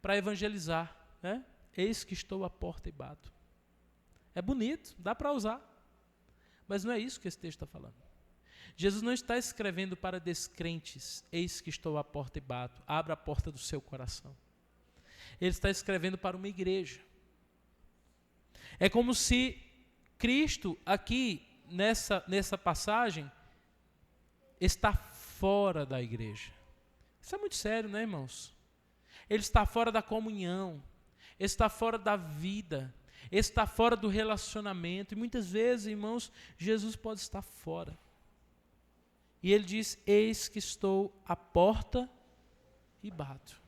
para evangelizar, né? Eis que estou à porta e bato. É bonito, dá para usar. Mas não é isso que esse texto está falando. Jesus não está escrevendo para descrentes, eis que estou à porta e bato, abra a porta do seu coração. Ele está escrevendo para uma igreja. É como se Cristo aqui, nessa passagem, está fora da igreja. Isso é muito sério, né, irmãos? Ele está fora da comunhão, está fora da vida, está fora do relacionamento. E muitas vezes, irmãos, Jesus pode estar fora. E ele diz, eis que estou à porta e bato.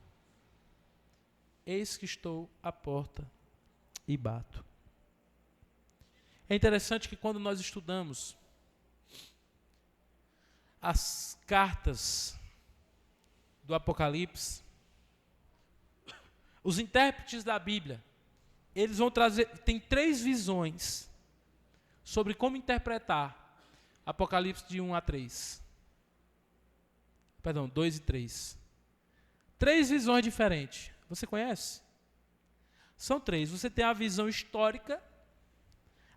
Eis que estou à porta e bato. É interessante que quando nós estudamos as cartas do Apocalipse, os intérpretes da Bíblia, eles vão trazer, tem 3 visões sobre como interpretar Apocalipse de 1 a 3. Perdão, 2 e 3. 3 visões diferentes. Você conhece? São 3. Você tem a visão histórica,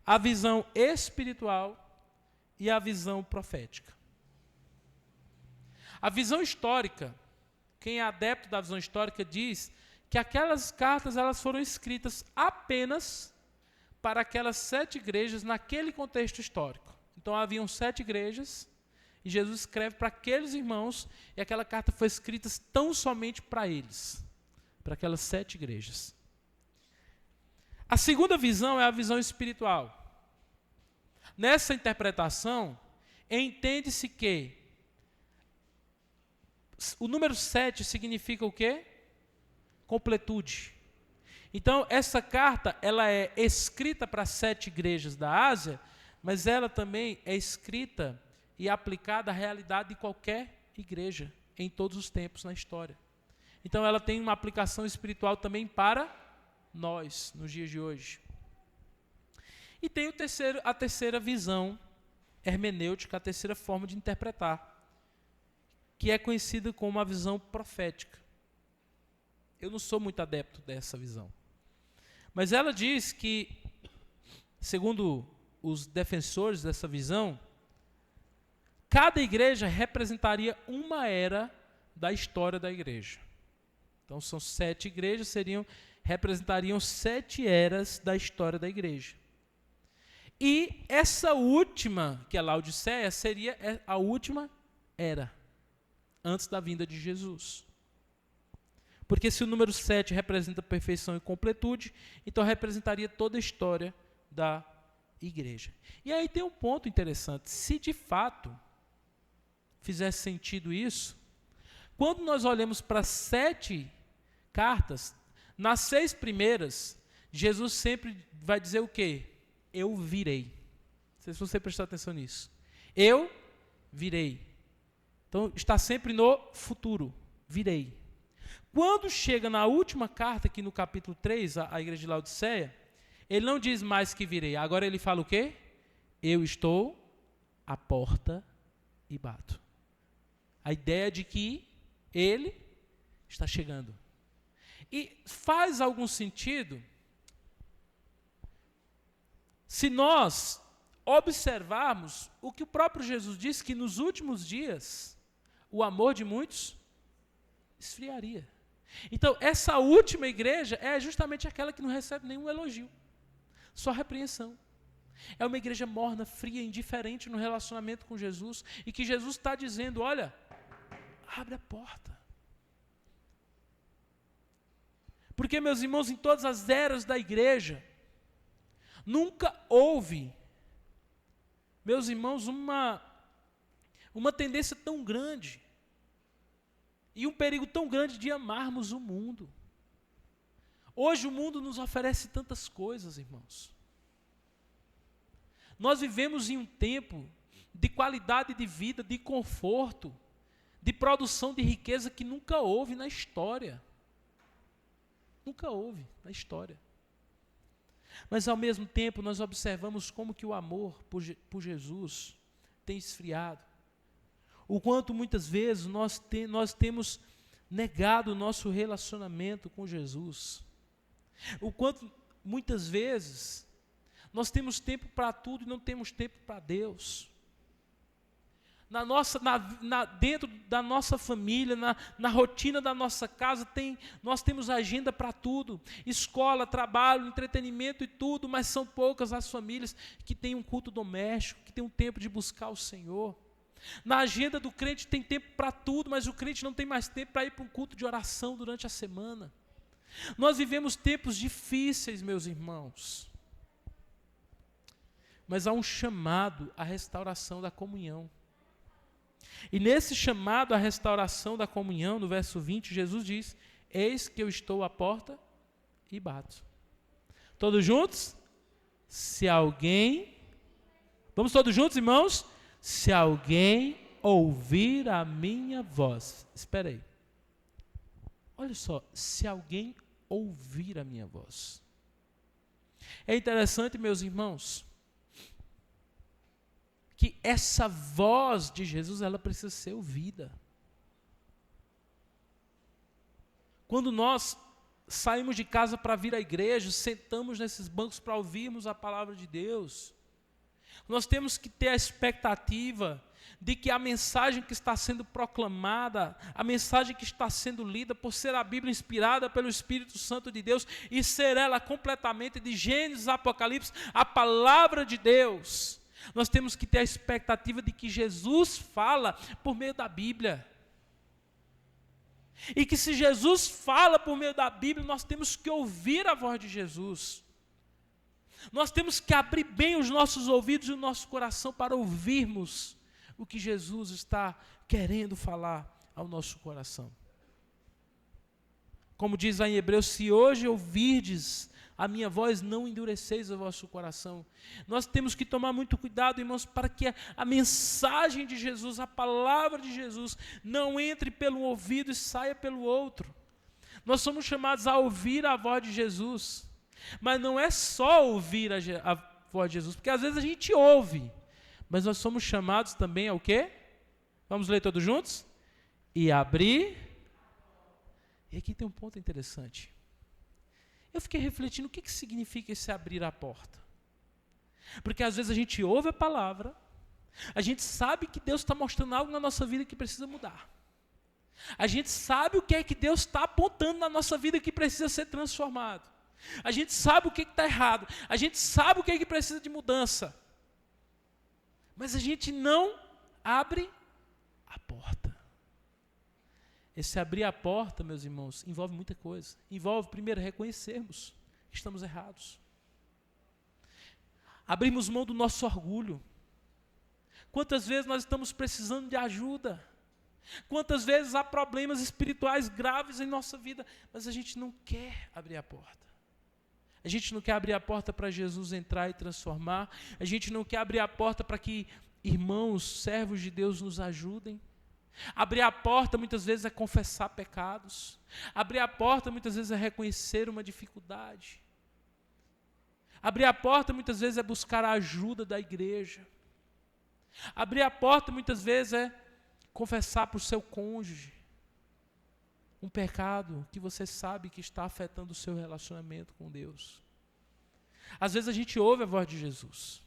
a visão espiritual e a visão profética. A visão histórica, quem é adepto da visão histórica diz que aquelas cartas elas foram escritas apenas para aquelas 7 igrejas naquele contexto histórico. Então haviam 7 igrejas e Jesus escreve para aqueles irmãos e aquela carta foi escrita tão somente para eles, para aquelas 7 igrejas. A segunda visão é a visão espiritual. Nessa interpretação, entende-se que o número 7 significa o quê? Completude. Então, essa carta, ela é escrita para 7 igrejas da Ásia, mas ela também é escrita e aplicada à realidade de qualquer igreja, em todos os tempos na história. Então, ela tem uma aplicação espiritual também para nós, nos dias de hoje. E tem a terceira visão hermenêutica, a terceira forma de interpretar, que é conhecida como a visão profética. Eu não sou muito adepto dessa visão. Mas ela diz que, segundo os defensores dessa visão, cada igreja representaria uma era da história da igreja. Então, são 7 igrejas, representariam 7 eras da história da igreja. E essa última, que é a Laodiceia, seria a última era, antes da vinda de Jesus. Porque se o número 7 representa perfeição e completude, então representaria toda a história da igreja. E aí tem um ponto interessante. Se de fato fizesse sentido isso, quando nós olhamos para 7 cartas, nas 6 primeiras, Jesus sempre vai dizer o quê? Eu virei. Não sei se você prestou atenção nisso. Eu virei. Então, está sempre no futuro. Virei. Quando chega na última carta, aqui no capítulo 3, a igreja de Laodiceia, ele não diz mais que virei. Agora ele fala o quê? Eu estou à porta e bato. A ideia de que ele está chegando. E faz algum sentido se nós observarmos o que o próprio Jesus disse, que nos últimos dias o amor de muitos esfriaria. Então, essa última igreja é justamente aquela que não recebe nenhum elogio, só repreensão. É uma igreja morna, fria, indiferente no relacionamento com Jesus, e que Jesus está dizendo, olha, abre a porta. Porque, meus irmãos, em todas as eras da igreja, nunca houve, meus irmãos, uma tendência tão grande e um perigo tão grande de amarmos o mundo. Hoje o mundo nos oferece tantas coisas, irmãos. Nós vivemos em um tempo de qualidade de vida, de conforto, de produção de riqueza que nunca houve na história. Nunca houve na história. Mas ao mesmo tempo nós observamos como que o amor por Jesus tem esfriado. O quanto muitas vezes nós temos negado o nosso relacionamento com Jesus. O quanto muitas vezes nós temos tempo para tudo e não temos tempo para Deus. Dentro da nossa família, na rotina da nossa casa, nós temos agenda para tudo. Escola, trabalho, entretenimento e tudo, mas são poucas as famílias que têm um culto doméstico, que têm um tempo de buscar o Senhor. Na agenda do crente tem tempo para tudo, mas o crente não tem mais tempo para ir para um culto de oração durante a semana. Nós vivemos tempos difíceis, meus irmãos. Mas há um chamado à restauração da comunhão. E nesse chamado à restauração da comunhão, no verso 20, Jesus diz, eis que eu estou à porta e bato. Todos juntos? Vamos todos juntos, irmãos? Se alguém ouvir a minha voz. Espera aí. Olha só, se alguém ouvir a minha voz. É interessante, meus irmãos, que essa voz de Jesus, ela precisa ser ouvida. Quando nós saímos de casa para vir à igreja, sentamos nesses bancos para ouvirmos a palavra de Deus, nós temos que ter a expectativa de que a mensagem que está sendo proclamada, a mensagem que está sendo lida, por ser a Bíblia inspirada pelo Espírito Santo de Deus, e ser ela completamente de Gênesis a Apocalipse, a palavra de Deus, nós temos que ter a expectativa de que Jesus fala por meio da Bíblia. E que se Jesus fala por meio da Bíblia, nós temos que ouvir a voz de Jesus. Nós temos que abrir bem os nossos ouvidos e o nosso coração para ouvirmos o que Jesus está querendo falar ao nosso coração. Como diz lá em Hebreus, se hoje ouvirdes a minha voz, não endureceis o vosso coração. Nós temos que tomar muito cuidado, irmãos, para que a mensagem de Jesus, a palavra de Jesus, não entre pelo ouvido e saia pelo outro. Nós somos chamados a ouvir a voz de Jesus, mas não é só ouvir a voz de Jesus, porque às vezes a gente ouve, mas nós somos chamados também ao quê? Vamos ler todos juntos? E abrir. E aqui tem um ponto interessante. Eu fiquei refletindo o que significa esse abrir a porta. Porque às vezes a gente ouve a palavra, a gente sabe que Deus está mostrando algo na nossa vida que precisa mudar. A gente sabe o que é que Deus está apontando na nossa vida que precisa ser transformado. A gente sabe o que está errado, a gente sabe o que é que precisa de mudança. Mas a gente não abre a porta. Esse abrir a porta, meus irmãos, envolve muita coisa. Envolve, primeiro, reconhecermos que estamos errados. Abrirmos mão do nosso orgulho. Quantas vezes nós estamos precisando de ajuda? Quantas vezes há problemas espirituais graves em nossa vida, mas a gente não quer abrir a porta. A gente não quer abrir a porta para Jesus entrar e transformar. A gente não quer abrir a porta para que irmãos, servos de Deus nos ajudem. Abrir a porta muitas vezes é confessar pecados. Abrir a porta muitas vezes é reconhecer uma dificuldade. Abrir a porta muitas vezes é buscar a ajuda da igreja. Abrir a porta muitas vezes é confessar para o seu cônjuge um pecado que você sabe que está afetando o seu relacionamento com Deus. Às vezes a gente ouve a voz de Jesus,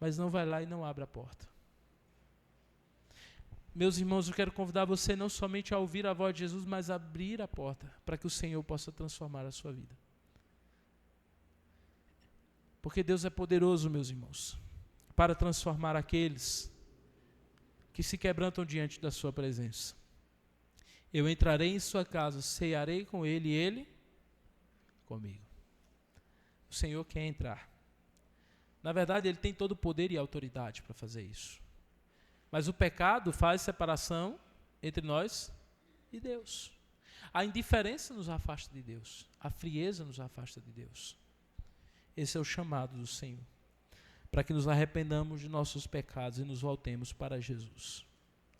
mas não vai lá e não abre a porta. Meus irmãos, eu quero convidar você não somente a ouvir a voz de Jesus, mas a abrir a porta para que o Senhor possa transformar a sua vida. Porque Deus é poderoso, meus irmãos, para transformar aqueles que se quebrantam diante da sua presença. Eu entrarei em sua casa, cearei com ele e ele comigo. O Senhor quer entrar. Na verdade, Ele tem todo o poder e autoridade para fazer isso. Mas o pecado faz separação entre nós e Deus. A indiferença nos afasta de Deus. A frieza nos afasta de Deus. Esse é o chamado do Senhor, para que nos arrependamos de nossos pecados e nos voltemos para Jesus.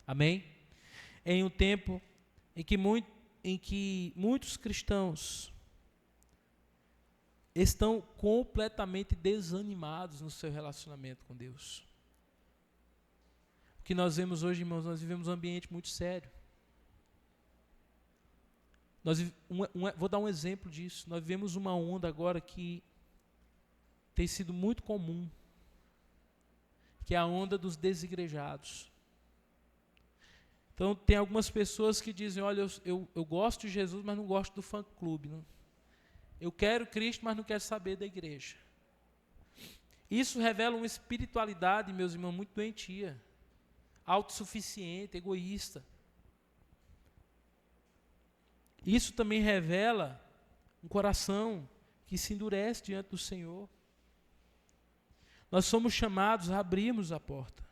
Amém? Em um tempo em que muitos cristãos estão completamente desanimados no seu relacionamento com Deus. O que nós vemos hoje, irmãos, nós vivemos um ambiente muito sério. Vou dar um exemplo disso. Nós vivemos uma onda agora que tem sido muito comum, que é a onda dos desigrejados. Então, tem algumas pessoas que dizem, olha, eu gosto de Jesus, mas não gosto do fã-clube. Eu quero Cristo, mas não quero saber da igreja. Isso revela uma espiritualidade, meus irmãos, muito doentia, autossuficiente, egoísta. Isso também revela um coração que se endurece diante do Senhor. Nós somos chamados a abrirmos a porta.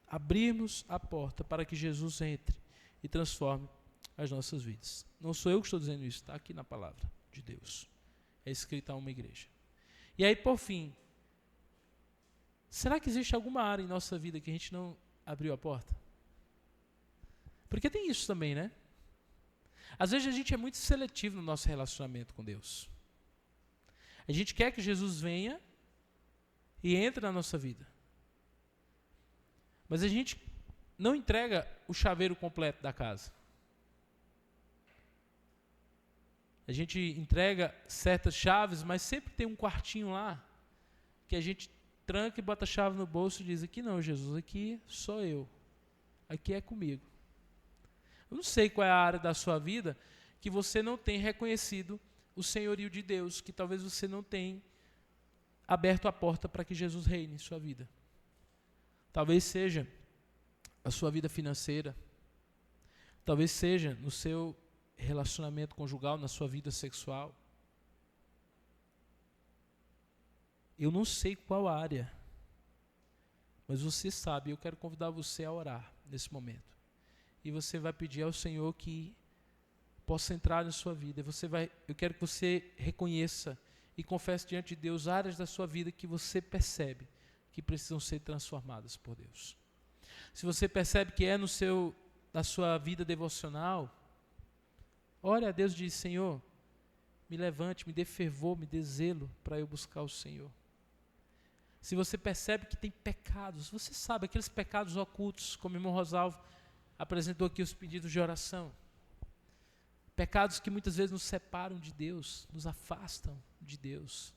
Abrirmos a porta para que Jesus entre e transforme as nossas vidas. Não sou eu que estou dizendo isso, está aqui na palavra de Deus. É escrito a uma igreja. E aí, por fim, será que existe alguma área em nossa vida que a gente não abriu a porta? Porque tem isso também, né? Às vezes a gente é muito seletivo no nosso relacionamento com Deus. A gente quer que Jesus venha e entre na nossa vida. Mas a gente não entrega o chaveiro completo da casa. A gente entrega certas chaves, mas sempre tem um quartinho lá que a gente tranca e bota a chave no bolso e diz, aqui não, Jesus, aqui sou eu. Aqui é comigo. Eu não sei qual é a área da sua vida que você não tem reconhecido o senhorio de Deus, que talvez você não tenha aberto a porta para que Jesus reine em sua vida. Talvez seja a sua vida financeira, talvez seja no seu relacionamento conjugal, na sua vida sexual. Eu não sei qual área, mas você sabe, eu quero convidar você a orar nesse momento. E você vai pedir ao Senhor que possa entrar na sua vida. Eu quero que você reconheça e confesse diante de Deus áreas da sua vida que você percebe que precisam ser transformadas por Deus. Se você percebe que é na sua vida devocional, ore a Deus e diz, Senhor, me levante, me dê fervor, me dê zelo para eu buscar o Senhor. Se você percebe que tem pecados, você sabe, aqueles pecados ocultos, como o irmão Rosalvo apresentou aqui os pedidos de oração. Pecados que muitas vezes nos separam de Deus, nos afastam de Deus.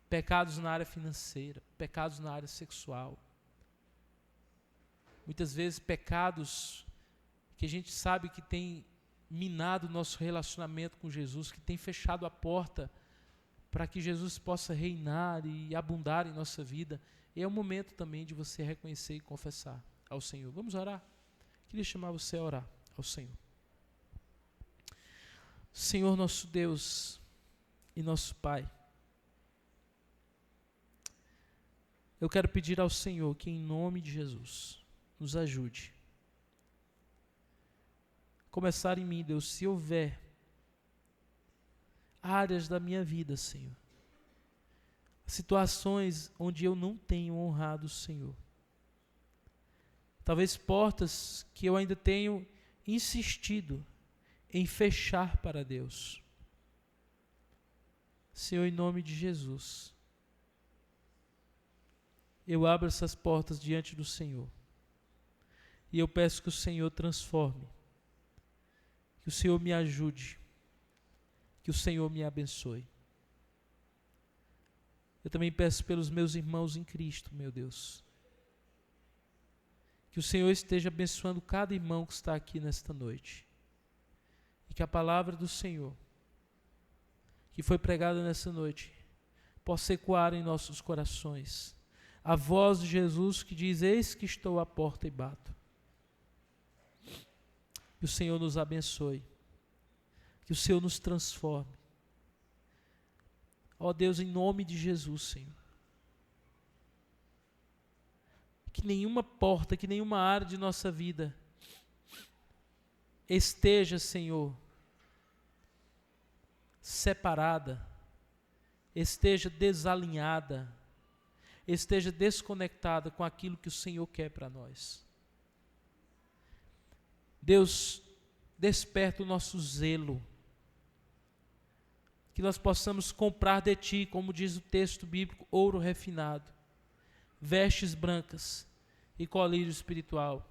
Pecados na área financeira, pecados na área sexual. Muitas vezes pecados que a gente sabe que tem minado o nosso relacionamento com Jesus, que tem fechado a porta para que Jesus possa reinar e abundar em nossa vida. E é o momento também de você reconhecer e confessar ao Senhor. Vamos orar? Queria chamar você a orar ao Senhor. Senhor nosso Deus e nosso Pai, eu quero pedir ao Senhor que em nome de Jesus nos ajude. Começar em mim, Deus, se houver áreas da minha vida, Senhor, situações onde eu não tenho honrado o Senhor, talvez portas que eu ainda tenho insistido em fechar para Deus. Senhor, em nome de Jesus, eu abro essas portas diante do Senhor e eu peço que o Senhor transforme, que o Senhor me ajude, que o Senhor me abençoe. Eu também peço pelos meus irmãos em Cristo, meu Deus. Que o Senhor esteja abençoando cada irmão que está aqui nesta noite. E que a palavra do Senhor, que foi pregada nessa noite, possa ecoar em nossos corações. A voz de Jesus que diz: eis que estou à porta e bato. Que o Senhor nos abençoe. Que o Senhor nos transforme. Ó Deus, em nome de Jesus, Senhor. Que nenhuma porta, que nenhuma área de nossa vida esteja, Senhor, separada, esteja desalinhada, esteja desconectada com aquilo que o Senhor quer para nós. Deus, desperta o nosso zelo, que nós possamos comprar de Ti, como diz o texto bíblico, ouro refinado, vestes brancas e colírio espiritual.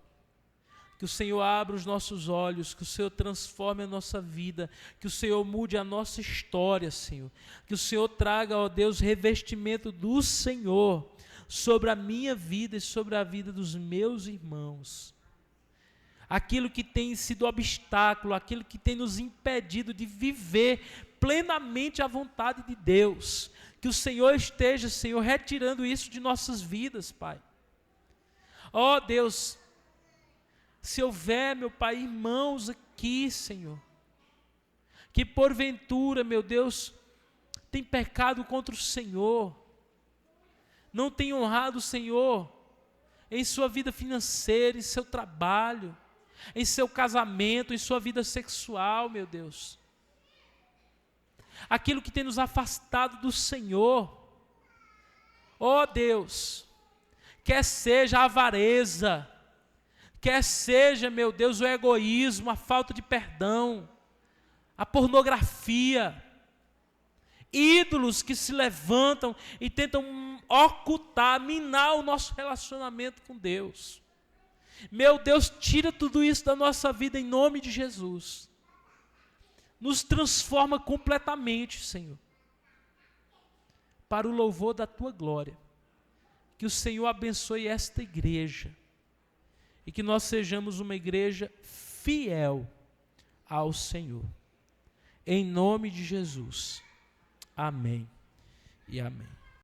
Que o Senhor abra os nossos olhos, que o Senhor transforme a nossa vida, que o Senhor mude a nossa história, Senhor. Que o Senhor traga, ó Deus, revestimento do Senhor sobre a minha vida e sobre a vida dos meus irmãos. Aquilo que tem sido obstáculo, aquilo que tem nos impedido de viver plenamente a vontade de Deus. Que o Senhor esteja, Senhor, retirando isso de nossas vidas, Pai. Ó Deus, se houver, meu Pai, irmãos aqui, Senhor, que porventura, meu Deus, tem pecado contra o Senhor, não tem honrado o Senhor em sua vida financeira, em seu trabalho, em seu casamento, em sua vida sexual, meu Deus. Aquilo que tem nos afastado do Senhor. Ó Deus, quer seja a avareza, quer seja, meu Deus, o egoísmo, a falta de perdão, a pornografia, ídolos que se levantam e tentam ocultar, minar o nosso relacionamento com Deus. Meu Deus, tira tudo isso da nossa vida em nome de Jesus. Nos transforma completamente, Senhor, para o louvor da Tua glória. Que o Senhor abençoe esta igreja e que nós sejamos uma igreja fiel ao Senhor. Em nome de Jesus. Amém e amém.